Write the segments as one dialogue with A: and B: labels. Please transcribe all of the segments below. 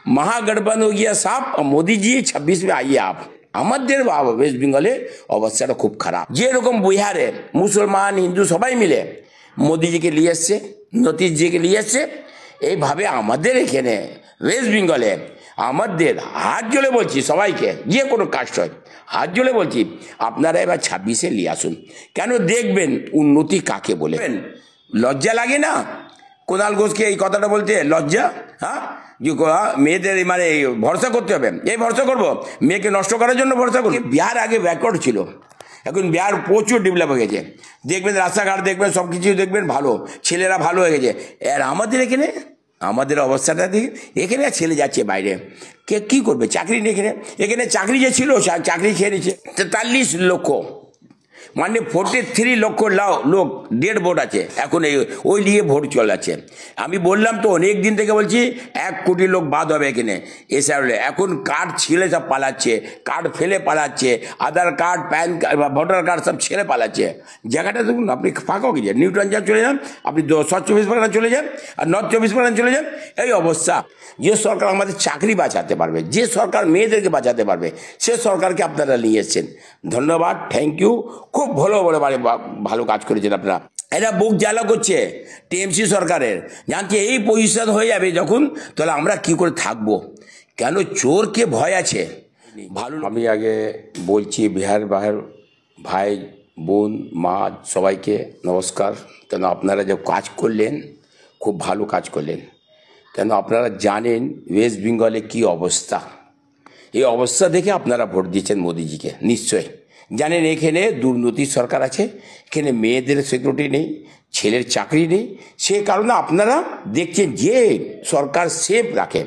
A: महागठबंधन हो गया साफ और मोदी जी 26 में आइए आप। আমাদের ওয়েস্ট বেঙ্গলে অবস্থাটা খুব খারাপ। যেরকম বিহারে মুসলমান হিন্দু সবাই মিলে মোদিজিকে নিয়ে এসছে, নীতিশজিকে নিয়ে এসছে, এইভাবে আমাদের এখানে ওয়েস্ট বেঙ্গলে আমাদের হাত জোড়ে বলছি সবাইকে, যে কোনো কাস্ট হয় হাত জোড়ে বলছি আপনারা এবার 26-এ নিয়ে আসুন। কেন দেখবেন উন্নতি কাকে বলে। লজ্জা লাগে না কুণাল ঘোষকে এই কথাটা বলতে? লজ্জা? হ্যাঁ, যে মেয়েদের মানে ভরসা করতে হবে, এই ভরসা করবো মেয়েকে নষ্ট করার জন্য ভরসা করবো? বিহার আগে ব্যাকওয়ার্ড ছিল, এখন বিহার প্রচুর ডেভেলপ হয়ে গেছে। দেখবেন রাস্তাঘাট দেখবেন, সব কিছু দেখবেন ভালো, ছেলেরা ভালো হয়ে গেছে। আর আমাদের এখানে আমাদের অবস্থাটা দেখি, এখানে ছেলে যাচ্ছে বাইরে, কে কী করবে? চাকরি নেই এখানে। এখানে চাকরি যে ছিল চাকরি খেয়ে নিচ্ছে। 43 লক্ষ মানে 43 লক্ষ লোক ডেড ভোট আছে এখন, ওই নিয়ে ভোট চলে যাচ্ছে। আমি বললাম তো অনেক দিন থেকে বলছি 1 কোটি লোক বাদ হবে এখানে এসআইআর। এখন কার্ড ছিলে সব পালাচ্ছে, কার্ড ফেলে পালাচ্ছে, Aadhaar card PAN card voter card সব ছেড়ে পালাচ্ছে। জায়গাটা দেখুন, আপনি ফাঁকা হয়ে যান, নিউটন যা চলে যান, আপনি সাউথ 24 পরগনা চলে যান, আর নর্থ 24 পরগনা চলে যান। এই অবস্থা। যে সরকার আমাদের চাকরি বাঁচাতে পারবে, যে সরকার মেয়েদেরকে বাঁচাতে পারবে, সে সরকারকে আপনারা নিয়ে এসছেন। ধন্যবাদ, থ্যাংক ইউ। খুব ভালো ভালো কাজ করেছেন আপনারা। এরা বুক জ্বালা করছে টিএমসি সরকারের, জানছে এই পজিশন হয়ে যাবে যখন, তাহলে আমরা কি করে থাকবো? কেন চোরকে ভয় আছে? ভালো। আমি আগে বলছি বিহার ভাই বোন মা সবাইকে নমস্কার। কেন আপনারা যে কাজ করলেন খুব ভালো কাজ করলেন। কেন আপনারা জানেন ওয়েস্ট বেঙ্গলে কী অবস্থা। এই অবস্থা দেখে আপনারা ভোট দিয়েছেন মোদিজিকে, নিশ্চয় জানেন এখানে দুর্নীতির সরকার আছে, এখানে মেয়েদের সিকিউরিটি নেই, ছেলের চাকরি নেই। সে কারণে আপনারা দেখছেন যে সরকার সেফ রাখে,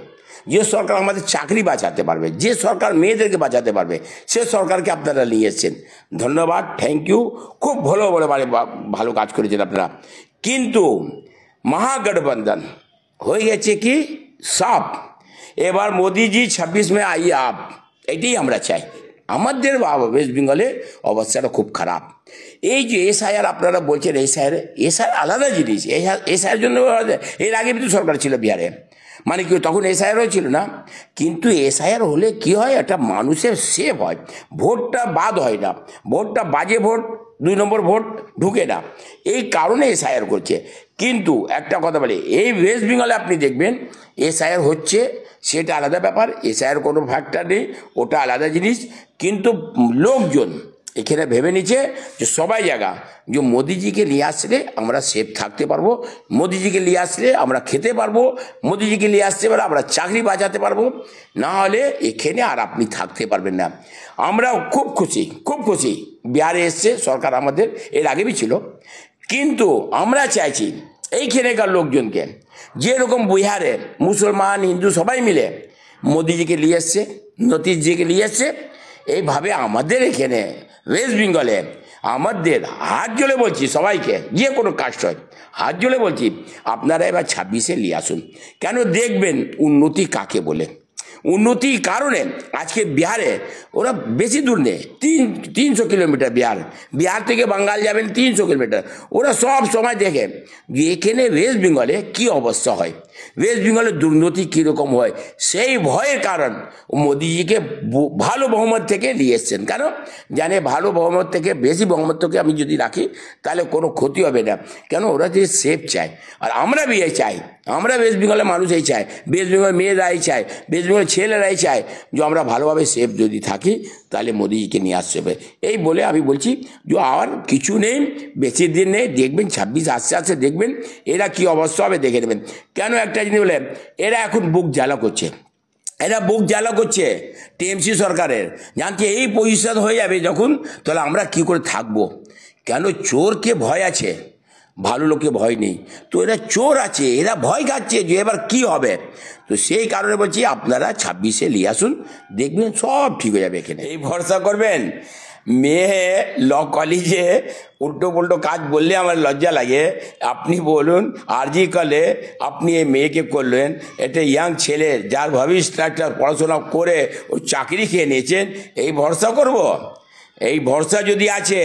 A: যে সরকার আমাদের চাকরি বাঁচাতে পারবে, যে সরকার মেয়েদেরকে বাঁচাতে পারবে, সে সরকারকে আপনারা নিয়ে এসছেন। ধন্যবাদ, থ্যাংক ইউ। খুব ভালো কাজ করেছেন আপনারা। কিন্তু মহাগঠবন্ধন হয়ে গেছে কি সাফ। এবার মোদিজি 26 में आइए आप, এটাই আমরা চাই। আমাদের ওয়েস্ট বেঙ্গলে অবস্থাটা খুব খারাপ। এই যে এসআইআর আপনারা বলছেন, এসআইআর আলাদা জিনিস। এসআইআর জন্য এর আগে কিন্তু সরকার ছিল বিহারে, মানে কি তখন এসআইআরও ছিল না। কিন্তু এসআইআর হলে কি হয়, একটা মানুষের সেভ হয়, ভোটটা বাদ হয় না, ভোটটা বাজে ভোট 2 নম্বর ভোট ঢুকে না, এই কারণে এসআইআর করছে। কিন্তু একটা কথা বলি, এই ওয়েস্ট বেঙ্গলে আপনি দেখবেন এসআইআর হচ্ছে, সেটা আলাদা ব্যাপার, এসআইআর কোনো ফ্যাক্টর নেই, ওটা আলাদা জিনিস। কিন্তু লোকজন এখানে ভেবে নিচ্ছে যে সবাই জায়গা যে মোদিজিকে নিয়ে আসলে আমরা সেফ থাকতে পারবো, মোদিজিকে নিয়ে আসলে আমরা খেতে পারবো, মোদিজিকে নিয়ে আসতে পারলে আমরা চাকরি বাঁচাতে পারবো, না হলে এখানে আর আপনি থাকতে পারবেন না। আমরা খুব খুশি বিহারে এসছে সরকার আমাদের, এর আগেই ছিল। কিন্তু আমরা চাইছি এইখানেকার লোকজনকে, যেরকম বিহারে মুসলমান হিন্দু সবাই মিলে মোদিজিকে নিয়ে এসছে, নীতিশজিকে নিয়ে এসছে, এইভাবে আমাদের এখানে ওয়েস্ট বেঙ্গলে আমাদের হাত জোড়ে বলছি সবাইকে, যে কোনো কাস্ট হয় হাত জোড়ে বলছি আপনারা এবার 26-এ নিয়ে আসুন। কেন দেখবেন উন্নতি কাকে বলে। উন্নতির কারণে আজকে বিহারে ওরা বেশি দূর নেই, 300 কিলোমিটার বিহার থেকে বাঙ্গাল যাবেন 300 কিলোমিটার। ওরা সব সময় দেখে যে এখানে ওয়েস্ট বেঙ্গলে কী অবস্থা হয়, ওয়েস্ট বেঙ্গলে দুর্নীতি কীরকম হয়। সেই ভয়ের কারণ মোদিজিকে ভালো বহুমত থেকে নিয়ে এসছেন। কেন জানে ভালো বহুমত থেকে, বেশি বহুমত থেকে আমি যদি রাখি তাহলে কোনো ক্ষতি হবে না। কেন ওরা যে সেফ চায়, আর আমরা বিয়ে চাই, আমরা ওয়েস্ট বেঙ্গলের মানুষ এই চাই, ওয়েস্ট বেঙ্গলের মেয়েরাই চায়, ওয়েস্ট বেঙ্গলের ছেলেরাই চায় যে আমরা ভালোভাবে সেফ যদি থাকি তাহলে মোদিজিকে নিয়ে আসতে হবে। এই বলে আমি বলছি যে আর কিছু নেই, বেশি দিন নেই, দেখবেন 26 আসতে দেখবেন এরা কি অবস্থা হবে, দেখে নেবেন। কেন একটা জিনিস বলে, এরা এখন বুক জ্বালা করছে টিএমসি সরকারের, জানছে এই পজিশন হয়ে যাবে যখন, তাহলে আমরা কি করে থাকবো। কেন চোরকে ভয় আছে, ভালো লোকে ভয় নেই। তো এরা চোর আছে, এরা ভয় খাচ্ছে যে এবার কি হবে। তো সেই কারণে বলছি আপনারা 26-এ নিয়ে আসুন, দেখবেন সব ঠিক হয়ে যাবে। এখানে এই ভরসা করবেন। মেয়ে ল কলেজে উল্টো পুল্টো কাজ বললে আমার লজ্জা লাগে। আপনি বলুন আরজি কলে আপনি এই মেয়েকে করলেন, এটা ইয়াং ছেলে যার ভবিষ্যৎ পড়াশোনা করে ও চাকরি খেয়ে নিয়েছেন, এই ভরসা করব? এই ভরসা যদি আছে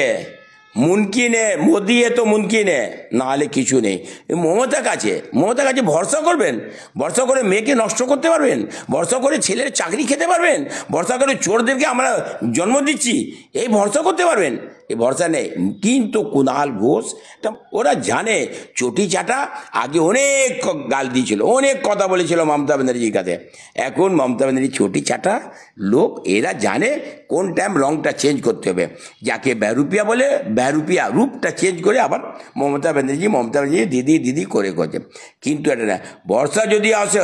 A: মুমকিন মোদি তো মুমকিন না হলে কিছু নেই। মমতা কাছে ভরসা করবেন, ভরসা করে মেয়েকে নষ্ট করতে পারবেন, ভরসা করে ছেলের চাকরি খেতে পারবেন, ভরসা করে চোরদেরকে আমরা জন্ম দিচ্ছি, এই ভরসা করতে পারবেন? এই ভরসা নেই। কিন্তু কুণাল ঘোষ ওরা জানে চটি চাটা আগে অনেক গাল দিয়েছিল, অনেক কথা বলেছিল মমতা ব্যানার্জির কাছে। এখন মমতা ব্যানার্জি চটি চাটা লোক, এরা জানে কোন টাইম রংটা চেঞ্জ করতে হবে। যাকে বেরুপিয়া বলে বেরুপিয়া রূপটা চেঞ্জ করে আবার মমতা ব্যানার্জি দিদি দিদি করে করছে। কিন্তু এটা না, ভরসা যদি আসে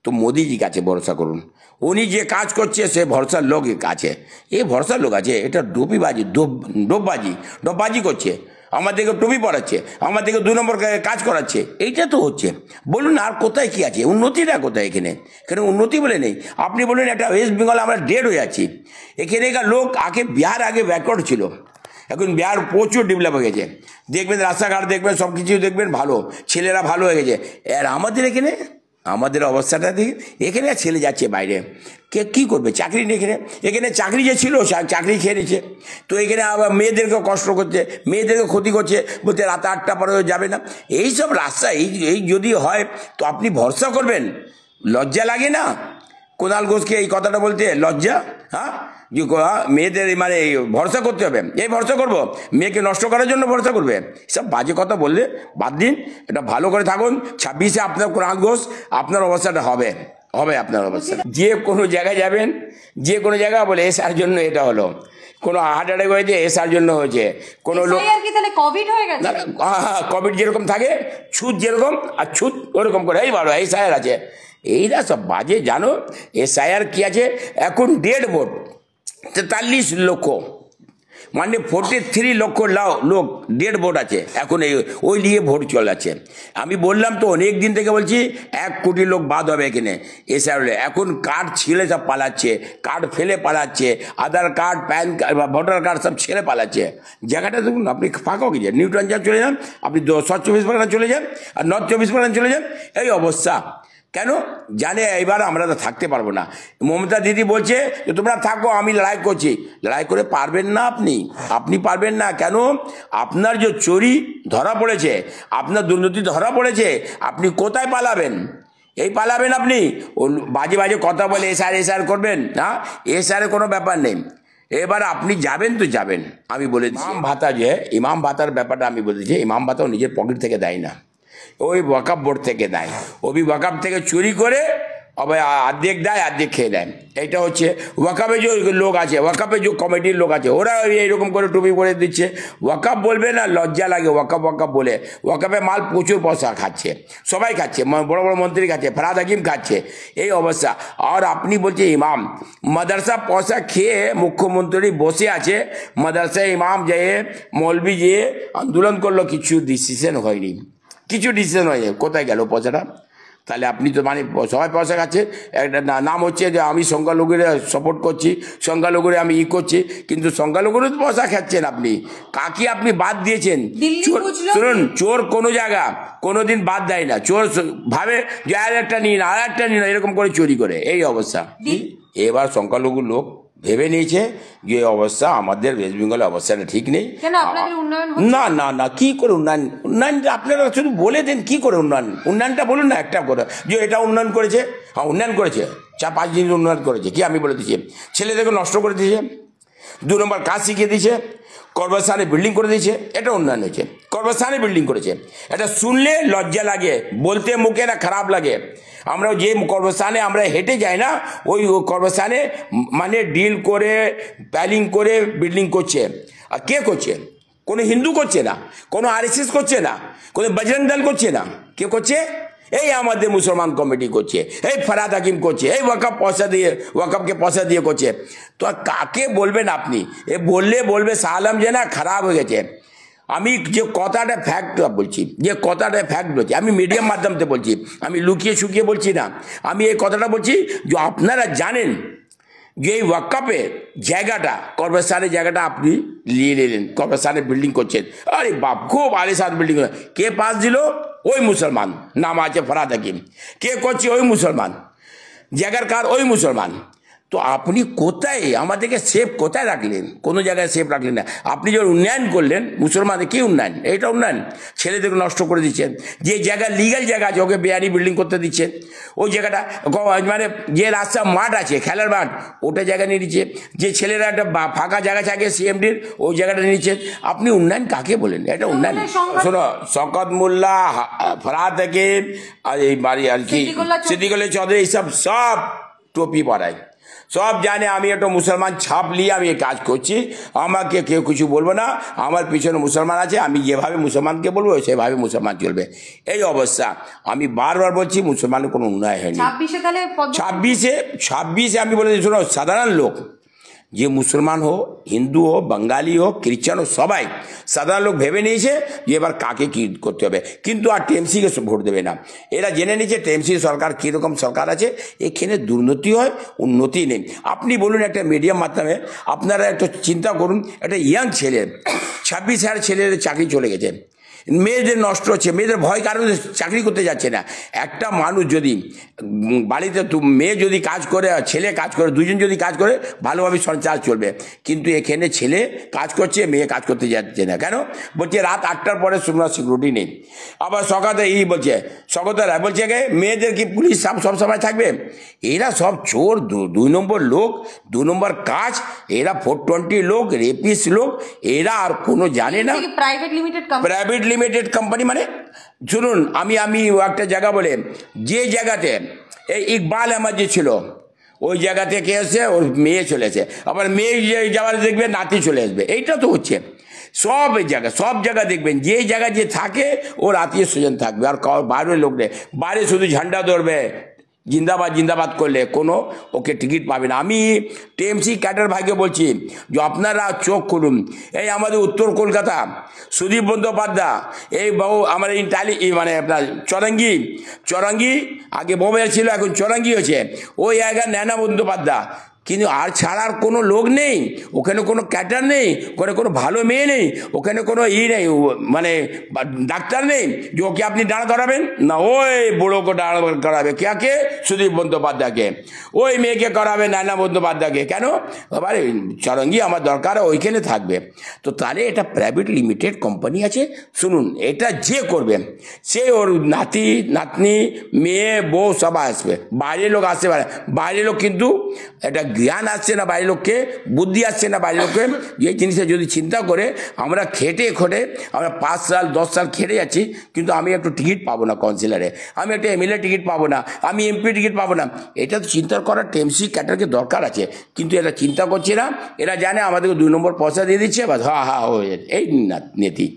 A: তো মোদিজির কাছে ভরসা করুন। উনি যে কাজ করছে সে ভরসার লোক আছে, এই ভরসার লোক আছে। এটা ডোপবাজি করছে, আমাদেরকে টুপি পড়াচ্ছে, আমাদেরকে 2 নম্বর কাজ করাচ্ছে। এইটা তো হচ্ছে। বলুন আর কোথায় কি আছে? উন্নতিটা কোথায়? এখানে উন্নতি বলে নেই। আপনি বলুন একটা ওয়েস্ট বেঙ্গল আমরা ডেড হয়ে যাচ্ছি। এখানেকার লোক বিহার আগে ব্যাকওয়ার্ড ছিল, এখন বিহার প্রচুর ডেভেলপ হয়ে গেছে। দেখবেন রাস্তাঘাট দেখবেন, সব কিছু দেখবেন ভালো, ছেলেরা ভালো হয়ে গেছে। আর আমাদের অবস্থাটা দেখি, এখানে ছেলে যাচ্ছে বাইরে, কে কী করবে? চাকরি নেই এখানে চাকরি যে ছিল চাকরি খেয়ে নিচ্ছে। তো এখানে আবার মেয়েদেরকে কষ্ট করছে, মেয়েদেরকে ক্ষতি করছে, বলতে রাত 8টা পরে যাবে না। এইসব রাস্তা এই যদি হয় তো আপনি ভরসা করবেন? লজ্জা লাগে না কুণাল ঘোষকে এই কথাটা বলতে? লজ্জা? হ্যাঁ, যে মেয়েদের মানে ভরসা করতে হবে, এই ভরসা করবো? মেয়েকে নষ্ট করার জন্য ভরসা করবে? সব বাজে কথা বললে বাদ দিন, এটা ভালো করে থাকুন। 26-এ আপনার কুণাল ঘোষ আপনার অবস্থাটা হবে আপনার অবস্থা। যে কোনো জায়গায় যাবেন, যে কোনো জায়গায় বলে এসার জন্য এটা হলো, কোনো হার্ট অ্যাটাক হয়েছে এসার জন্য হয়েছে, কোনো লোক
B: কোভিড হয়ে গেছে,
A: কোভিড যেরকম থাকে, ছুত যেরকম আর ছুত ওরকম করে এই ভালো এই সায়ার আছে। এইরা সব বাজে, জানো এসআইআর কি আছে? এখন ডেড ভোট 43 লক্ষ, মানে 43 লক্ষ লোক ডেড ভোট আছে এখন। ওই নিয়ে ভোট চলাচ্ছে। আমি বললাম তো অনেক দিন থেকে বলছি 1 কোটি লোক বাদ হবে এখানে এসআইআর। এখন কার্ড ছিলে সব পালাচ্ছে, কার্ড ফেলে পালাচ্ছে, Aadhaar card PAN card voter card সব ছেড়ে পালাচ্ছে। জায়গাটা দেখুন, আপনি ফাঁকা গিয়ে নিউটন যান চলে যান, আপনি সাউথ 24 পরগনা চলে যান, আর নর্থ 24 পরগনা চলে যান, এই অবস্থা। কেন জানে? এবার আমরা তো থাকতে পারবো না। মমতা দিদি বলছে যে তোমরা থাকো, আমি লড়াই করছি। লড়াই করে পারবেন না আপনি পারবেন না। কেন? আপনার যে চুরি ধরা পড়েছে, আপনার দুর্নীতি ধরা পড়েছে, আপনি কোথায় পালাবেন? পালাবেন আপনি বাজে কথা বলে এসআর করবেন না? এসআরের কোনো ব্যাপার নেই। এবার আপনি যাবেন তো যাবেন। আমি বলে ইমাম ভাতা, ইমাম ভাতার ব্যাপারটা আমি বলেছি, ইমাম ভাতাও নিজের পকেট থেকে দেয় না, ওই ওয়াকফ বোর্ড থেকে দেয়। ওই ওয়াকফ থেকে চুরি করে আবার অর্ধেক দেয়, অর্ধেক খেয়ে দেয়। এইটা হচ্ছে ওয়াকফে যে লোক আছে, ওয়াকফে যে কমিটির লোক আছে, ওরা এইরকম করে টুপি করে দিচ্ছে। ওয়াকফ বলবে না, লজ্জা লাগে ওয়াকফ বলে। ওয়াকফে মাল প্রচুর পয়সা খাচ্ছে, সবাই খাচ্ছে, বড় বড় মন্ত্রী খাচ্ছে, ফরহাদ হাকিম খাচ্ছে, এই অবস্থা। আর আপনি বলছে ইমাম, মাদ্রাসা পয়সা খেয়ে মুখ্যমন্ত্রী বসে আছে, মাদ্রাসায় ইমাম যেয়ে মৌলবি যেয়ে আন্দোলন করলো, কিছু ডিসিশন হয়নি, কোথায় গেল পয়সাটা? তাহলে আপনি তো মানে সবাই পয়সা খাচ্ছে। একটা নাম হচ্ছে যে আমি সংখ্যালঘুরে সাপোর্ট করছি, সংখ্যালঘুরে আমি করছি, কিন্তু সংখ্যালঘুরে তো পয়সা খাচ্ছেন আপনি। কাকে আপনি বাদ দিয়েছেন? শুনুন, চোর কোনো জায়গা কোনোদিন বাদ দেয় না। চোর ভাবে যে আর একটা নিন এরকম করে চুরি করে, এই অবস্থা। এবার সংখ্যালঘু লোক ভেবে নিয়েছে যে অবস্থা আমাদের ওয়েস্ট বেঙ্গলের অবস্থাটা ঠিক নেই। না কি করে উন্নয়ন আপনারা শুধু বলে দেন, কি করে উন্নয়নটা বলুন না একটা করে, যে এটা উন্নয়ন করেছে। হ্যাঁ উন্নয়ন করেছে, 4-5 দিন উন্নয়ন করেছে। কি আমি বলে দিচ্ছি? ছেলেদেরকে নষ্ট করে দিয়েছে, 2 নম্বর কাজ শিখিয়ে দিয়েছে, কর্মস্থানে বিল্ডিং করে দিয়েছে, এটা উন্নয়ন হয়েছে। কর্মস্থানে বিল্ডিং করেছে, এটা শুনলে লজ্জা লাগে, বলতে মুখে না খারাপ লাগে। আমরা যে কর্মস্থানে আমরা হেঁটে যাই না, ওই কর্মস্থানে মানে ডিল করে প্ল্যানিং করে বিল্ডিং করছে। আর কে করছে? কোনো হিন্দু করছে না, কোনো আরএসএস করছে না, কোনো বজরং দল করছে না। কে করছে? এই আমাদের মুসলমান কমিটি করছে, এই ফরহাদ হাকিম করছে, এই ওয়াকফকে পয়সা দিয়ে করছে। তো কাকে বলবেন আপনি? বলবে শাহ আলম যে না খারাপ হয়ে গেছে। আমি যে কথাটা ফ্যাক্ট বলছি, আমি মিডিয়ার মাধ্যমে বলছি, আমি লুকিয়ে শুকিয়ে বলছি না। আমি এই কথাটা বলছি যে আপনারা জানেন যে এই ওয়াকফের জায়গাটা, কর্মস্থানের জায়গাটা আপনি নিয়ে নিলেন, কর্মস্থানে বিল্ডিং করছেন। আরে বাপ, খুব আলিশান বিল্ডিং। কে পাস দিল? ওই মুসলমান, নাম আছে ফরহাদ হাকিম। কে করছে? ওই মুসলমান। জায়গার কার? ওই মুসলমান। তো তো আপনি কোথায় আমাদেরকে সেফ কোথায় রাখলেন? কোনো জায়গায় সেফ রাখলেন না। আপনি যখন উন্নয়ন করলেন মুসলমানদের, কি উন্নয়ন? এইটা উন্নয়ন? ছেলেদেরকে নষ্ট করে দিচ্ছেন। যে জায়গা লিগ্যাল জায়গা আছে ওকে বেআইনি বিল্ডিং করতে দিচ্ছেন। ওই জায়গাটা মানে যে রাস্তা মাঠ আছে, খেলার মাঠ, ওটা জায়গা নিয়ে নিচ্ছে। যে ছেলেরা একটা ফাঁকা জায়গা থাকে সিএমডির, ওই জায়গাটা নিচ্ছেন। আপনি উন্নয়ন কাকে বলেন? এটা উন্নয়ন? শোনো, শওকত মোল্লা, ফরহাদ হাকিম আর এই বাড়ি আর কি সিদ্দিকুল্লাহ চৌধুরী, এইসব সব টুপি পরায়, সব জানে আমি একটা মুসলমান ছাপ নিয়ে আমি কাজ করছি, আমাকে কেউ কিছু বলবো না, আমার পিছনে মুসলমান আছে, আমি যেভাবে মুসলমানকে বলবো সেভাবে মুসলমান চলবে। এই অবস্থা। আমি বারবার বলছি মুসলমানের কোনো উন্নয়ন হয়নি। 26-এ আমি বলে শোনো, সাধারণ লোক যে মুসলমান হোক, হিন্দু হোক, বাঙালি হোক, খ্রিস্টান হোক, সবাই সাধারণ লোক ভেবে নিয়েছে যে এবার কাকে কী করতে হবে, কিন্তু আর টিএমসিকে ভোট দেবে না। এরা জেনে নিয়েছে টিএমসি সরকার কীরকম সরকার আছে, এখানে দুর্নীতি হয়, উন্নতি নেই। আপনি বলুন একটা মিডিয়ার মাধ্যমে, আপনারা একটু চিন্তা করুন, একটা ইয়াং ছেলে 26 ছেলের চাকরি চলে গেছে, মেয়েদের নষ্ট হচ্ছে, মেয়েদের ভয় কারণে চাকরি করতে যাচ্ছে না। একটা মানুষ যদি বাড়িতে মেয়ে যদি কাজ করে, ছেলে কাজ করে, দুজন যদি কাজ করে ভালোভাবে সংসার চলবে। কিন্তু এখানে ছেলে কাজ করছে, মেয়ে কাজ করতে যাচ্ছে না। কেন? বলছে রাত 8টার পরে তোমরা সিকিউরিটি নেই। আবার সকালে বলছে সকতারা বলছে মেয়েদের কি পুলিশ সব সময় থাকবে? এরা সব চোর, 2 নম্বর লোক, 2 নম্বর কাজ, এরা 420 লোক, রেপিস লোক, এরা আর কোনো জানে না। প্রাইভেট লিমিটেড কোম্পানি মানে শুনুন, আমি একটা জায়গা বলে, যে জায়গাতে এই ইকবাল আমার যে ছিল, ওই জায়গা থেকে এসে ওর মেয়ে চলেছে, আবার মেয়ে যাওয়ার দেখবে নাতি চলে আসবে। এইটা তো হচ্ছে সব জায়গা দেখবেন, যে জায়গায় যে থাকে ওর আত্মীয় স্বজন থাকবে, আর বাইরের লোক নেই। বাইরে শুধু ঝান্ডা ধরবে, জিন্দাবাদ করলে কোনো ওকে টিকিট পাবে না। আমি টিএমসি ক্যাডার ভাইকে বলছি যে আপনারা চোখ খুলুন। এই আমাদের উত্তর কলকাতা সুদীপ বন্দ্যোপাধ্যায়, এই বহু আমার মানে আপনার চৌরঙ্গি আগে বোম্বে ছিল, এখন চৌরঙ্গি হয়েছে, ওই জায়গায় নয়না বন্দ্যোপাধ্যায়, কিন্তু আর ছাড়ার কোনো লোক নেই ওখানে, কোনো ক্যাডার নেই ওখানে, কোনো ভালো মেয়ে নেই ওখানে, কোনো নেই মানে ডাক্তার নেই যে ওকে আপনি দাঁড়া করাবেন না। ওই বুড়োকে দাঁড়া করাবে কে? সুদীপ বন্দ্যোপাধ্যায়কে। ওই মেয়েকে করাবে নয়না বন্দ্যোপাধ্যায়কে। কেন? আবার চৌরঙ্গি আমার দরকার, ওইখানে থাকবে। তো তাহলে এটা প্রাইভেট লিমিটেড কোম্পানি আছে। শুনুন, এটা যে করবে সে ওর নাতি নাতনি, মেয়ে, বউ সব আসবে, বাইরের লোক আসতে পারে। বাইরের লোক কিন্তু এটা জ্ঞান আসছে না, বাইরের লোককে বুদ্ধি আসছে না, বাইরের লোককে এই জিনিসটা যদি চিন্তা করে, আমরা খেটে আমরা 5 সাল 10 সাল খেটে যাচ্ছি, কিন্তু আমি একটু টিকিট পাবো না কাউন্সিলরে, আমি একটা এমএলএ টিকিট পাবো না, আমি এমপি টিকিট পাবো না। এটা তো চিন্তা করার টিএমসি ক্যাডারকে দরকার আছে, কিন্তু এরা চিন্তা করছে না। এরা জানে আমাদেরকে 2 নম্বর পয়সা দিয়ে দিচ্ছে, বাস হা হয়ে যাচ্ছে। এই নীতি।